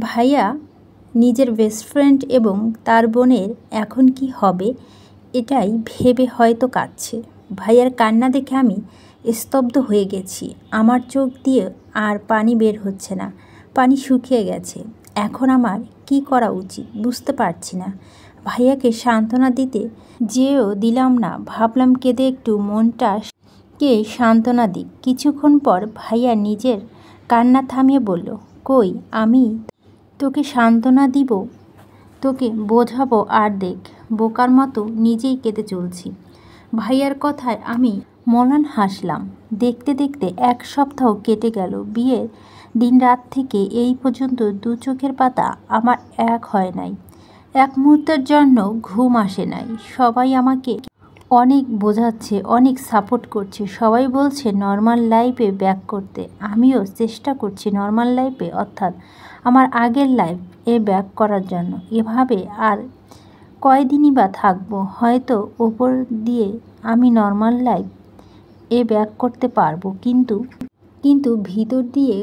ভাইয়া নিজের best friend এবং তার বোনের এখন কি হবে এটাই ভেবে হয়তো কাঁদছে। ভাইয়ার কান্না দেখে আমি স্তব্ধ হয়ে গেছি। আমার চোখ দিয়ে আর পানি বের হচ্ছে না, পানি শুকিয়ে গেছে। এখন আমার কি করা উচিত বুঝতে পারছি না। ভাইয়াকে সান্ত্বনা দিতে যেও দিলাম না, ভাবলাম কেঁদে একটু মনটাকে সান্ত্বনা দিই। কিছুক্ষণ পর ভাইয়া নিজের কান্না থামিয়ে বলল, কই আমি তোকে সান্ত্বনা দিব, তোকে বোঝাবো, আর দেখ বোকার মতো নিজেই কেঁদে চলছি। ভাইয়ার কথায় আমি মলান হাসলাম। দেখতে দেখতে 1 সপ্তাহ কেটে গেল। বিয়ের দিন রাত থেকে এই পর্যন্ত 2 চোখের পাতা আমার এক হয় নাই। এক মুহূর্তের জন্য ঘুম আসে নাই। সবাই আমাকে অনেক বোঝাচ্ছে, অনেক সাপোর্ট করছে। সবাই বলছে নর্মাল লাইফে ব্যাক করতে। আমিও চেষ্টা করছি নর্মাল লাইফে, অর্থাৎ আমার আগের লাইফ ব্যাক করার জন্য। এভাবে আর কয়দিনই বা থাকবো? হয়তো ওপর দিয়ে আমি নর্মাল লাইফ ব্যাক করতে পারবো, কিন্তু ভিতর দিয়ে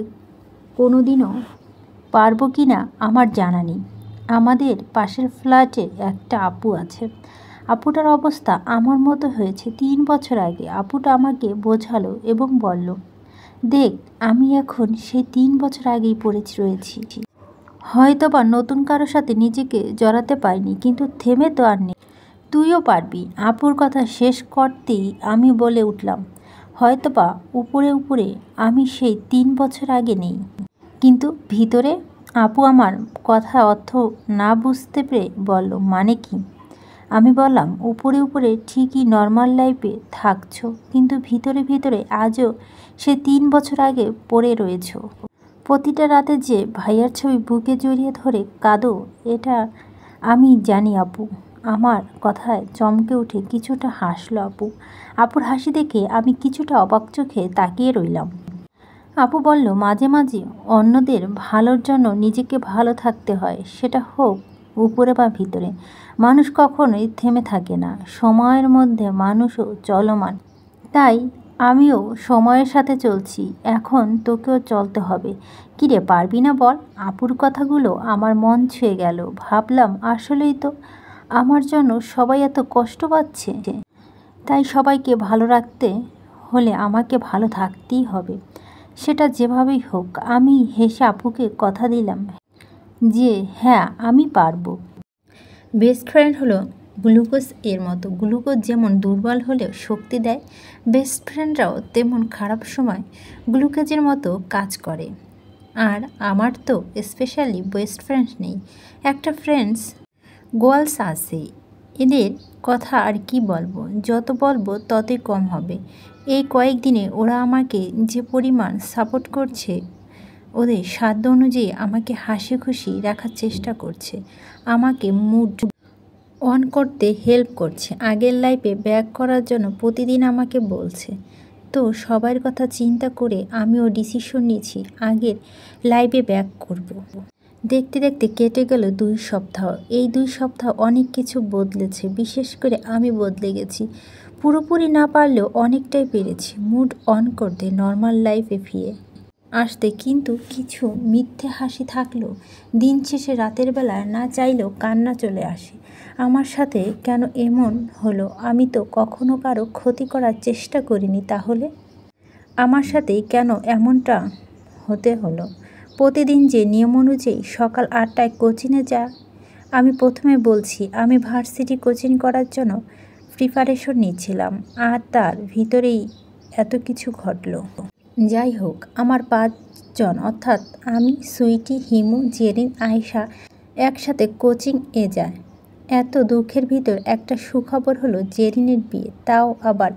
কোনোদিনও পারবো কি না আমার জানা নেই। আমাদের পাশের ফ্ল্যাটে একটা আপু আছে। আপুটার অবস্থা আমার মতো হয়েছে 3 বছর আগে। আপুটা আমাকে বোঝালো এবং বলল, দেখ আমি এখন সেই 3 বছর আগেই রয়েছি। হয়তো বা নতুন কারোর সাথে নিজেকে জড়াতে পারিনি, কিন্তু থেমে তো আর নেই। তুইও পারবি। আপুর কথা শেষ করতেই আমি বলে উঠলাম, হয়তোবা উপরে উপরে আমি সেই 3 বছর আগে নেই, কিন্তু ভিতরে। আপু আমার কথা অর্থ না বুঝতে পেরে বলল, মানে কি? আমি বললাম, উপরে উপরে ঠিকই নর্মাল লাইফে থাকছো, কিন্তু ভিতরে ভিতরে আজও সে 3 বছর আগে পড়ে রয়েছো। প্রতিটা রাতে যে ভাইয়ার ছবি বুকে জড়িয়ে ধরে কাঁদো, এটা আমি জানি। আপু আমার কথায় চমকে উঠে কিছুটা হাসলো। আপুর হাসি দেখে আমি কিছুটা অবাক চোখে তাকিয়ে রইলাম। আপু বলল, মাঝে মাঝে অন্যদের ভালোর জন্য নিজেকে ভালো থাকতে হয়, সেটা হোক উপরে বা ভিতরে। মানুষ কখনোই থেমে থাকে না, সময়ের মধ্যে মানুষও চলমান। তাই আমিও সময়ের সাথে চলছি, এখন তোকেও চলতে হবে। কিরে পারবি না বল? আপুর কথাগুলো আমার মন ছুঁয়ে গেল। ভাবলাম আসলেই তো আমার জন্য সবাই এত কষ্ট পাচ্ছে, তাই সবাইকে ভালো রাখতে হলে আমাকে ভালো থাকতেই হবে, সেটা যেভাবেই হোক। আমি হেসে আপুকে কথা দিলাম যে হ্যাঁ আমি পারবো। বেস্ট ফ্রেন্ড হলো গ্লুকোজ এর মতো। গ্লুকোজ যেমন দুর্বল হলেও শক্তি দেয়, বেস্ট ফ্রেন্ডরাও তেমন খারাপ সময় গ্লুকোজের মতো কাজ করে। আর আমার তো স্পেশালি বেস্ট ফ্রেন্ডস নেই, একটা ফ্রেন্ডস গোয়ালস আছে। এদের কথা আর কি বলবো, যত বলবো ততই কম হবে। এই কয়েকদিনে ওরা আমাকে যে পরিমাণ সাপোর্ট করছে, ওদের সাধ্য অনুযায়ী আমাকে হাসি খুশি রাখার চেষ্টা করছে, আমাকে মুড অন করতে হেল্প করছে, আগের লাইফে ব্যাক করার জন্য প্রতিদিন আমাকে বলছে। তো সবার কথা চিন্তা করে আমিও ডিসিশন নিয়েছি আগের লাইফে ব্যাক করব। দেখতে দেখতে কেটে গেল 2 সপ্তাহ। এই 2 সপ্তাহ অনেক কিছু বদলেছে, বিশেষ করে আমি বদলে গেছি। পুরোপুরি না পারলেও অনেকটাই পেরেছি মুড অন করতে, নর্মাল লাইফে ফিরে আসতে। কিন্তু কিছু মিথ্যে হাসি থাকলেও দিন শেষে রাতের বেলা না চাইলেও কান্না চলে আসে। আমার সাথে কেন এমন হলো? আমি তো কখনো কারো ক্ষতি করার চেষ্টা করিনি, তাহলে আমার সাথেই কেন এমনটা হতে হলো? প্রতিদিন যে নিয়ম অনুযায়ী সকাল 8টায় কোচিংয়ে যা, আমি প্রথমে বলছি আমি ভার্সিটি কোচিং করার জন্য প্রিপারেশন নিচ্ছিলাম, আর তার ভিতরেই এত কিছু ঘটলো। যাই হোক, আমার 5 জন অর্থাৎ আমি, সুইটি, হিমু, জেরিন, আয়েশা একসাথে কোচিং যায়। এত দুঃখের ভিতর একটা সুখবর হলো জেরিনের বিয়ে, তাও আবার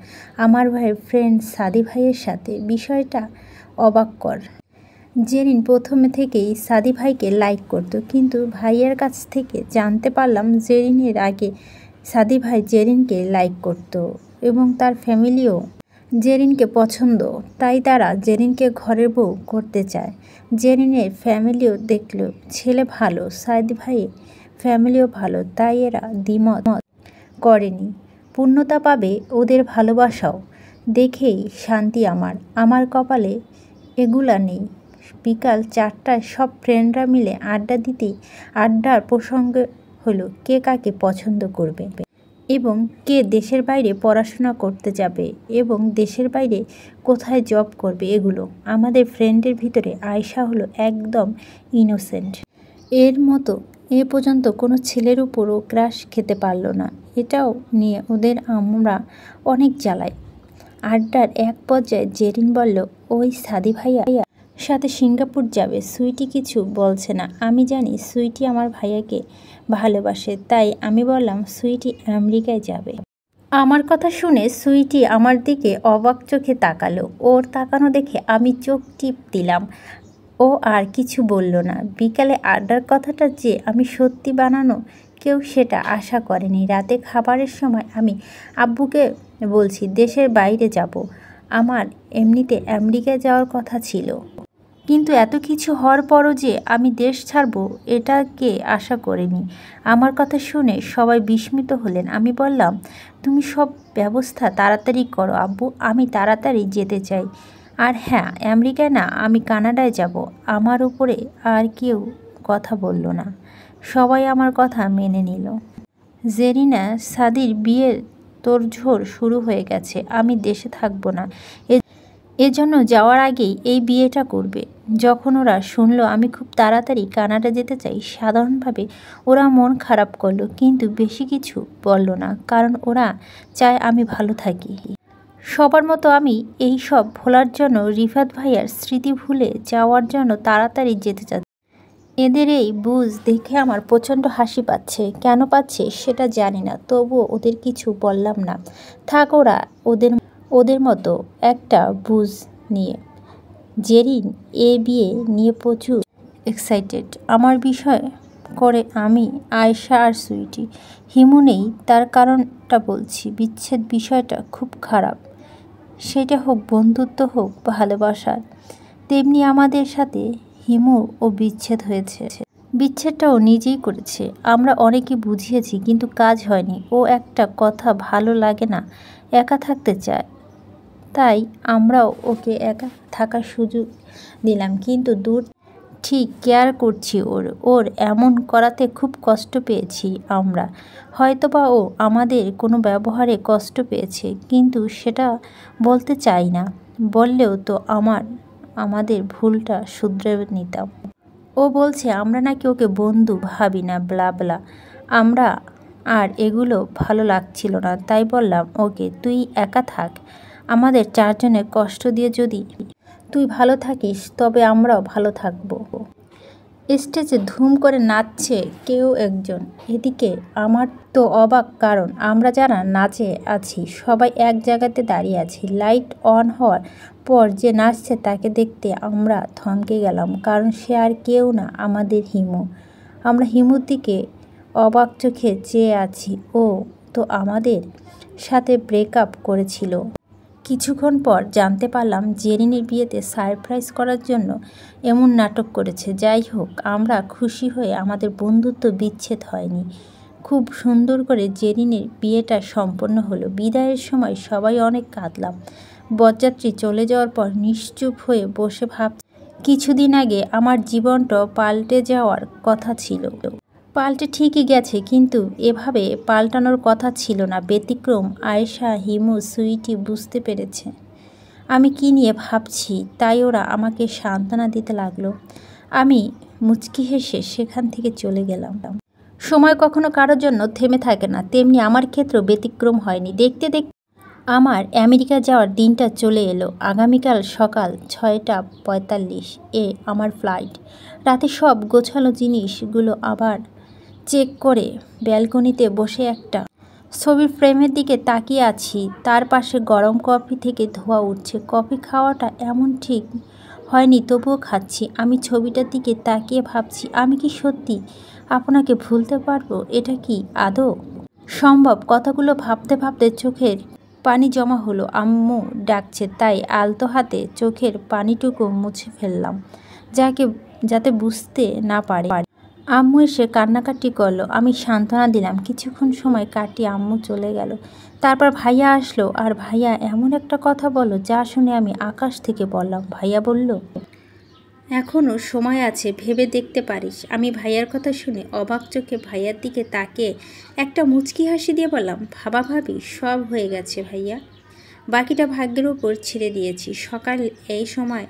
আমার ভাইয়ের ফ্রেন্ড সাদি ভাইয়ের সাথে। বিষয়টা অবাককর। জেরিন প্রথমে থেকেই সাদি ভাইকে লাইক করতো, কিন্তু ভাইয়ের কাছ থেকে জানতে পারলাম জেরিনের আগে সাদি ভাই জেরিনকে লাইক করতো এবং তার ফ্যামিলিও জেরিনকে পছন্দ। তাই তারা জেরিনকে ঘরের বউ করতে চায়। জেরিনের ফ্যামিলিও দেখলো ছেলে ভালো, সাদি ভাইয়ের ফ্যামিলিও ভালো, তাই এরা দ্বিমত করেনি। পূর্ণতা পাবে ওদের ভালোবাসাও। দেখেই শান্তি আমার কপালে এগুলা নেই। বিকাল 4টায় সব ফ্রেন্ডরা মিলে আড্ডার প্রসঙ্গ হলো কে কাকে পছন্দ করবে এবং কে দেশের বাইরে পড়াশোনা করতে যাবে এবং দেশের বাইরে কোথায় জব করবে। এগুলো আমাদের ফ্রেন্ডের ভিতরে আয়েশা হলো একদম ইনোসেন্ট। এর মতো এ পর্যন্ত কোনো ছেলের উপরও ক্রাশ খেতে পারল না। এটাও নিয়ে ওদের আমরা অনেক জ্বালাই। আড্ডার এক পর্যায়ে জেরিন বলল, ওই সাদি ভাইয়া সাথে সিঙ্গাপুর যাবে। সুইটি কিছু বলছে না। আমি জানি সুইটি আমার ভাইয়াকে ভালোবাসে, তাই আমি বললাম সুইটি আমেরিকায় যাবে। আমার কথা শুনে সুইটি আমার দিকে অবাক চোখে তাকালো। ওর তাকানো দেখে আমি চোখ টিপ দিলাম। ও আর কিছু বলল না। বিকালে আড্ডার কথাটা যে আমি সত্যি বানানো, কেউ সেটা আশা করেনি। রাতে খাবারের সময় আমি আব্বুকে বলছি দেশের বাইরে যাব। আমার এমনিতে আমেরিকায় যাওয়ার কথা ছিল, কিন্তু এত কিছু হওয়ার পরও যে আমি দেশ ছাড়ব এটা কে আশা করেনি। আমার কথা শুনে সবাই বিস্মিত হলেন। আমি বললাম, তুমি সব ব্যবস্থা তাড়াতাড়ি করো আব্বু, আমি তাড়াতাড়ি যেতে চাই। আর হ্যাঁ, আমেরিকায় না, আমি কানাডায় যাব। আমার উপরে আর কেউ কথা বলল না। সবাই আমার কথা মেনে নিল। জেরিনা সাদির বিয়ের তোড়জোড় শুরু হয়ে গেছে। আমি দেশে থাকবো না, এজন্য যাওয়ার আগেই এই বিয়েটা করবে। যখন ওরা শুনলো আমি খুব তাড়াতাড়ি কানাডা যেতে চাই, সাধারণভাবে ওরা মন খারাপ করলো, কিন্তু বেশি কিছু বলল না, কারণ ওরা চায় আমি ভালো থাকি। সবার মতো আমি এই সব ভোলার জন্য, রিফাত ভাইয়ার স্মৃতি ভুলে যাওয়ার জন্য তাড়াতাড়ি যেতে চাচ্ছি। এদের এই বুঝ দেখে আমার প্রচণ্ড হাসি পাচ্ছে। কেন পাচ্ছে সেটা জানি না, তবুও ওদের কিছু বললাম না। থাক, ওরা ওদের মতো একটা বুঝ নিয়ে। জেরিন এ বিয়ে নিয়ে প্রচুর এক্সাইটেড। আমার বিষয় করে আমি, আয়েশা আর সুইটি। হিমু নেই, তার কারণটা বলছি। বিচ্ছেদ বিষয়টা খুব খারাপ, সেটা হোক বন্ধুত্ব হোক ভালোবাসার। তেমনি আমাদের সাথে হিমু ও বিচ্ছেদ হয়েছে। বিচ্ছেদটাও নিজেই করেছে। আমরা অনেকে বুঝিয়েছি, কিন্তু কাজ হয়নি। ও একটা কথা ভালো লাগে না, একা থাকতে চায়, তাই আমরাও ওকে একা থাকার সুযোগ দিলাম, কিন্তু দূর ঠিক কেয়ার করছি ওর এমন করাতে খুব কষ্ট পেয়েছি আমরা। হয়তোবা ও আমাদের কোনো ব্যবহারে কষ্ট পেয়েছে, কিন্তু সেটা বলতে চাই না। বললেও তো আমাদের ভুলটা শুধরে নিতাম। ও বলছে আমরা নাকি ওকে বন্ধু ভাবি না, ব্লা ব্লা। আমরা আর এগুলো ভালো লাগছিল না, তাই বললাম ওকে তুই একা থাক। আমাদের চারজনের কষ্ট দিয়ে যদি তুই ভালো থাকিস, তবে আমরাও ভালো থাকবো। স্টেজে ধুম করে নাচছে কেউ একজন। এদিকে আমার তো অবাক, কারণ আমরা যারা নাচে আছি সবাই এক জায়গাতে দাঁড়িয়ে আছি। লাইট অন হওয়ার পর যে নাচছে তাকে দেখতে আমরা থমকে গেলাম, কারণ সে আর কেউ না, আমাদের হিমু। আমরা হিমুর দিকে অবাক চোখে চেয়ে আছি। ও তো আমাদের সাথে ব্রেকআপ করেছিল। কিছুক্ষণ পর জানতে পারলাম জেরিনের বিয়েতে সারপ্রাইজ করার জন্য এমন নাটক করেছে। যাই হোক, আমরা খুশি হয়ে আমাদের বন্ধুত্ব বিচ্ছেদ হয়নি। খুব সুন্দর করে জেরিনের বিয়েটা সম্পন্ন হলো। বিদায়ের সময় সবাই অনেক কাঁদলাম। বরযাত্রী চলে যাওয়ার পর নিশ্চুপ হয়ে বসে ভাবছি, কিছুদিন আগে আমার জীবনটা পাল্টে যাওয়ার কথা ছিল। পাল্টে ঠিকই গেছে, কিন্তু এভাবে পাল্টানোর কথা ছিল না। ব্যতিক্রম আয়েশা, হিমু, সুইটি বুঝতে পেরেছে আমি কি নিয়ে ভাবছি, তাই ওরা আমাকে সান্ত্বনা দিতে লাগলো। আমি মুচকি হেসে সেখান থেকে চলে গেলাম। সময় কখনো কারোর জন্য থেমে থাকে না, তেমনি আমার ক্ষেত্রেও ব্যতিক্রম হয়নি। দেখতে দেখতে আমার আমেরিকা যাওয়ার দিনটা চলে এলো। আগামীকাল সকাল 6:45 আমার ফ্লাইট। রাতে সব গোছালো জিনিসগুলো আবার চেক করে ব্যালকনিতে বসে একটা ছবির ফ্রেমের দিকে তাকিয়ে আছি। তার পাশে গরম কফি থেকে ধোঁয়া উঠছে। কফি খাওয়াটা এমন ঠিক হয়নি, তবুও খাচ্ছি। আমি ছবিটার দিকে তাকিয়ে ভাবছি, আমি কি সত্যি আপনাকে ভুলতে পারবো? এটা কি আদৌ সম্ভব? কথাগুলো ভাবতে ভাবতে চোখের পানি জমা হলো। আম্মু ডাকছে, তাই আলতো হাতে চোখের পানিটুকু মুছে ফেললাম, যাতে বুঝতে না পারে। আম্মু এসে কান্নাকাটি করলো। আমি সান্ত্বনা দিলাম। কিছুক্ষণ সময় কাটিয়ে আম্মু চলে গেল। তারপর ভাইয়া আসলো, আর ভাইয়া এমন একটা কথা বলল যা শুনে আমি আকাশ থেকে বললাম। ভাইয়া বলল, এখনও সময় আছে, ভেবে দেখতে পারিস। আমি ভাইয়ার কথা শুনে অবাক চোখে ভাইয়ার দিকে তাকিয়ে একটা মুচকি হাসি দিয়ে বললাম, ভাবি সব হয়ে গেছে ভাইয়া, বাকিটা ভাগ্যের উপর ছেড়ে দিয়েছি। সকাল এই সময়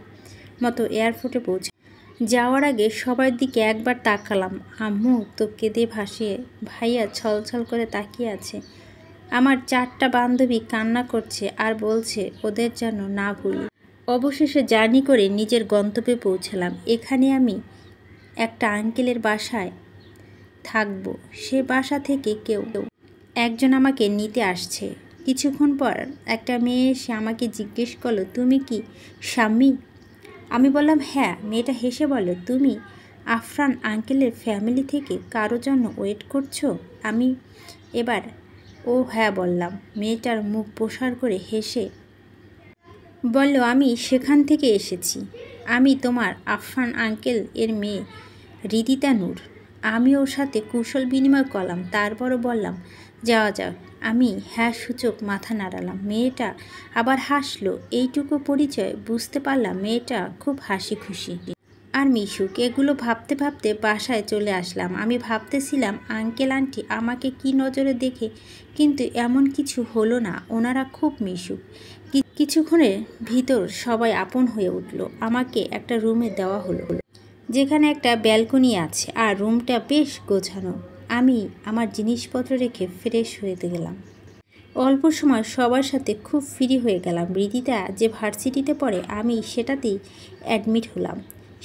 মতো এয়ারপোর্টে পৌঁছে যাওয়ার আগে সবার দিকে একবার তাকালাম। আম্মু তো কেঁদে ভাসিয়ে, ভাইয়া ছলছল করে তাকিয়ে আছে। আমার 4টা বান্ধবী কান্না করছে আর বলছে ওদের যেন না ভুলি। অবশেষে জার্নি করে নিজের গন্তব্যে পৌঁছালাম। এখানে আমি একটা আঙ্কেলের বাসায় থাকবো। সে বাসা থেকে কেউ একজন আমাকে নিতে আসছে। কিছুক্ষণ পর একটা মেয়ে এসে আমাকে জিজ্ঞেস করলো, তুমি কি স্বামী? আমি বললাম হ্যাঁ। মেয়েটা হেসে বলল, তুমি আফরান আঙ্কেলের ফ্যামিলি থেকে কারো জন্য ওয়েট করছো? আমি এবার হ্যাঁ বললাম। মেয়েটার মুখ প্রসার করে হেসে বলল, আমি সেখান থেকে এসেছি। আমি তোমার আফরান আঙ্কেল এর মেয়ে রিদিতা নূর। আমি ওর সাথে কুশল বিনিময় করলাম, তারপরও বললাম যাওয়া যাক। আমি হ্যাঁ সূচক মাথা নাড়ালাম। মেয়েটা আবার হাসলো। এইটুকু পরিচয় বুঝতে পারলাম মেয়েটা খুব হাসি খুশি আর মিশুক। এগুলো ভাবতে ভাবতে বাসায় চলে আসলাম। আমি ভাবতেছিলাম আঙ্কেল আন্টি আমাকে কি নজরে দেখে, কিন্তু এমন কিছু হলো না। ওনারা খুব মিশুক। কিছুক্ষণের ভিতর সবাই আপন হয়ে উঠল। আমাকে একটা রুমে দেওয়া হলো, যেখানে একটা ব্যালকনি আছে আর রুমটা বেশ গোছানো। আমি আমার জিনিসপত্র রেখে ফ্রেশ হয়ে গেলাম। অল্প সময় সবার সাথে খুব ফ্রি হয়ে গেলাম। রিদিতা যে ভার্সিটিতে পড়ে আমি সেটাতেই অ্যাডমিট হলাম।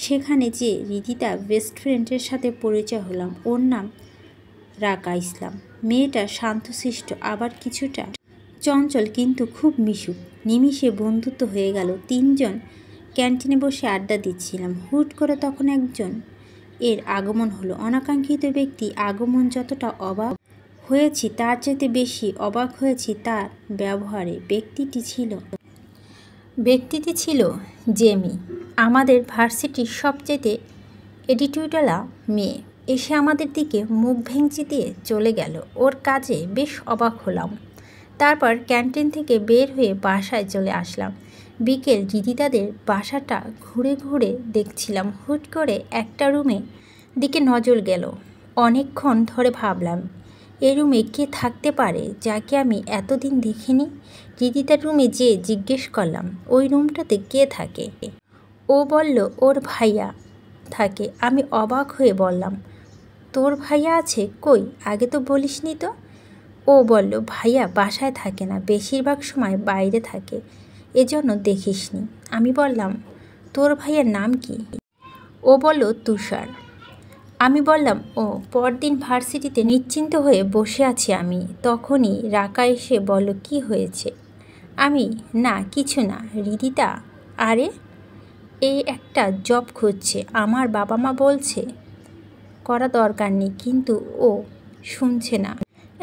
সেখানে যে রিদিতা বেস্ট ফ্রেন্ডের সাথে পরিচয় হলাম। ওর নাম রাকা ইসলাম। মেয়েটা শান্তশিষ্ট, আবার কিছুটা চঞ্চল, কিন্তু খুব মিশুক। নিমিষে বন্ধুত্ব হয়ে গেল। 3জন ক্যান্টিনে বসে আড্ডা দিচ্ছিলাম। হুট করে তখন একজন এর আগমন হলো। অনাকাঙ্ক্ষিত ব্যক্তি আগমন। যতটা অবাক হয়েছি তার চাইতে বেশি অবাক হয়েছি তার ব্যবহারে। ব্যক্তিটি ছিল জেমি, আমাদের ভার্সিটির সবচেয়ে অ্যাটিটিউডওয়ালা মেয়ে। এসে আমাদের দিকে মুখ ভেঙচি দিয়ে চলে গেল। ওর কাজে বেশ অবাক হলাম। তারপর ক্যান্টিন থেকে বের হয়ে বাসায় চলে আসলাম। বিকেল রিদিতাদের বাসাটা ঘুরে ঘুরে দেখছিলাম। হুট করে একটা রুমে দিকে নজর গেল। অনেকক্ষণ ধরে ভাবলাম এই রুমে কে থাকতে পারে যাকে আমি এতদিন দেখিনি। রিদিতার রুমে যেয়ে জিজ্ঞেস করলাম, ওই রুমটাতে কে থাকে? ও বলল ওর ভাইয়া থাকে। আমি অবাক হয়ে বললাম, তোর ভাইয়া আছে? কই, আগে তো বলিসনি তো। ও বলল, ভাইয়া বাসায় থাকে না, বেশিরভাগ সময় বাইরে থাকে, এজন্য দেখিসনি। আমি বললাম, তোর ভাইয়ের নাম কি? ও বলল, তুষার। আমি বললাম, ও। পরদিন ভার্সিটিতে নিশ্চিন্ত হয়ে বসে আছি আমি। তখনই রাকা এসে বলল, কি হয়েছে? আমি, না কিছু না। রিদিতা, আরে এই একটা জব খুঁজছে। আমার বাবা মা বলছে করা দরকার নেই, কিন্তু ও শুনছে না।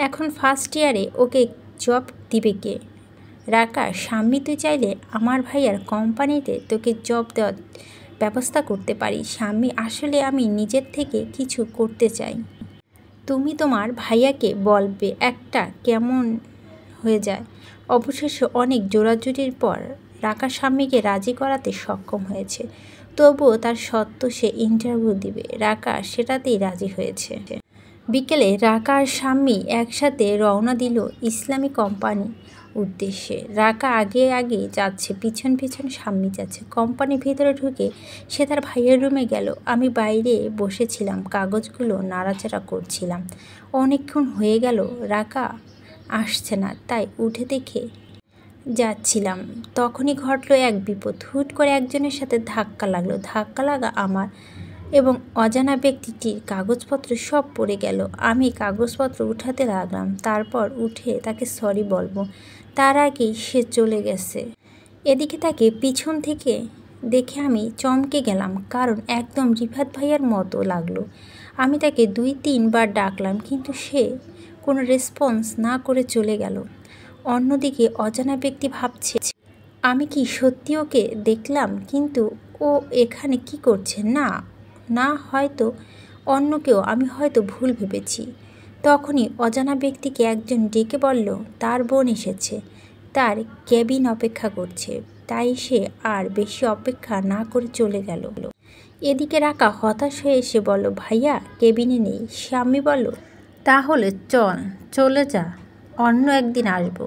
এখন ফার্স্ট ইয়ারে, ওকে জব দিবে কে? রাকা, স্বামী তুই চাইলে আমার ভাইয়ার কোম্পানিতে তোকে জব দেওয়ার ব্যবস্থা করতে পারি। স্বামী, আসলে আমি নিজের থেকে কিছু করতে চাই। তুমি তোমার ভাইয়াকে বলবে একটা কেমন হয়ে যায়। অবশেষে অনেক জোরাজুরির পর রাকা স্বামীকে রাজি করাতে সক্ষম হয়েছে। তবুও তার সত্ত্ব সে ইন্টারভিউ দিবে। রাকা সেটাতেই রাজি হয়েছে। বিকেলে রাকা আর স্বামী একসাথে রওনা দিল ইসলামী কোম্পানি উদ্দেশ্যে। রাকা আগে আগে যাচ্ছে, পিছন পিছন স্বামী যাচ্ছে। কোম্পানির ভিতরে ঢুকে সে তার ভাইয়ের রুমে গেল। আমি বাইরে বসেছিলাম, কাগজগুলো নাড়াচাড়া করছিলাম। অনেকক্ষণ হয়ে গেল রাকা আসছে না, তাই উঠে দেখে যাচ্ছিলাম। তখনই ঘটল এক বিপদ। হুট করে একজনের সাথে ধাক্কা লাগলো। ধাক্কা লাগা আমার এবং অজানা ব্যক্তিটির কাগজপত্র সব পড়ে গেল। আমি কাগজপত্র উঠাতে লাগলাম, তারপর উঠে তাকে সরি বলবো, তার আগেই সে চলে গেছে। এদিকে তাকে পিছন থেকে দেখে আমি চমকে গেলাম, কারণ একদম রিফাত ভাইয়ার মতো লাগলো। আমি তাকে 2-3 বার ডাকলাম, কিন্তু সে কোনো রেসপন্স না করে চলে গেল। অন্যদিকে অজানা ব্যক্তি ভাবছে, আমি কি সত্যি ওকে দেখলাম? কিন্তু ও এখানে কি করছে? না হয়তো অন্য কেউ, আমি হয়তো ভুল ভেবেছি। তখনই অজানা ব্যক্তিকে একজন ডেকে বলল তার বোন এসেছে, তার কেবিন অপেক্ষা করছে। তাই সে আর বেশি অপেক্ষা না করে চলে গেল। এদিকে রাকা হতাশ হয়ে এসে বলল, ভাইয়া কেবিনে নেই। স্বামী বলল, তাহলে চলে যা, অন্য একদিন আসবো।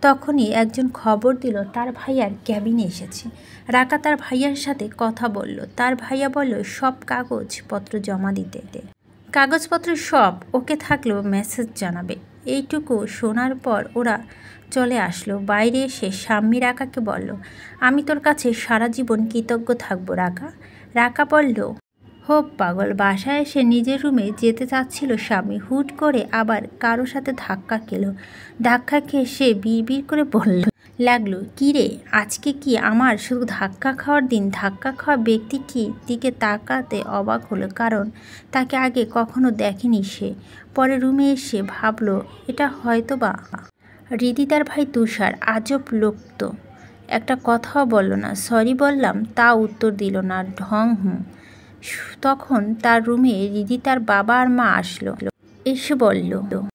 তখনই একজন খবর দিল তার ভাইয়ার ক্যাবিনে এসেছে। রাকা তার ভাইয়ার সাথে কথা বলল। তার ভাইয়া বলল সব কাগজপত্র জমা দিতে। কাগজপত্র সব ওকে থাকলেও মেসেজ জানাবে। এইটুকু শোনার পর ওরা চলে আসলো। বাইরে এসে স্বামী রাকাকে বলল, আমি তোর কাছে সারা জীবন কৃতজ্ঞ থাকবো রাকা। রাকা বলল, হোপ পাগল। বাসায় এসে নিজের রুমে যেতে চাচ্ছিল স্বামী, হুট করে আবার কারো সাথে ধাক্কা খেলো। ধাক্কা খেয়ে সে বিড়বিড় করে বলল লাগলো, কী রে, আজকে কি আমার শুধু ধাক্কা খাওয়ার দিন? ধাক্কা খাওয়া ব্যক্তিটির দিকে তাকাতে অবাক হলো, কারণ তাকে আগে কখনো দেখেনি সে। পরে রুমে এসে ভাবলো এটা হয়তো বা হৃদিতার ভাই তুষার। আজব লোক তো, একটা কথাও বলল না। সরি বললাম তা উত্তর দিল না, ঢং হুঁ। তখন তার রুমে হৃদিতার বাবা আর মা আসলো। এসে বলল,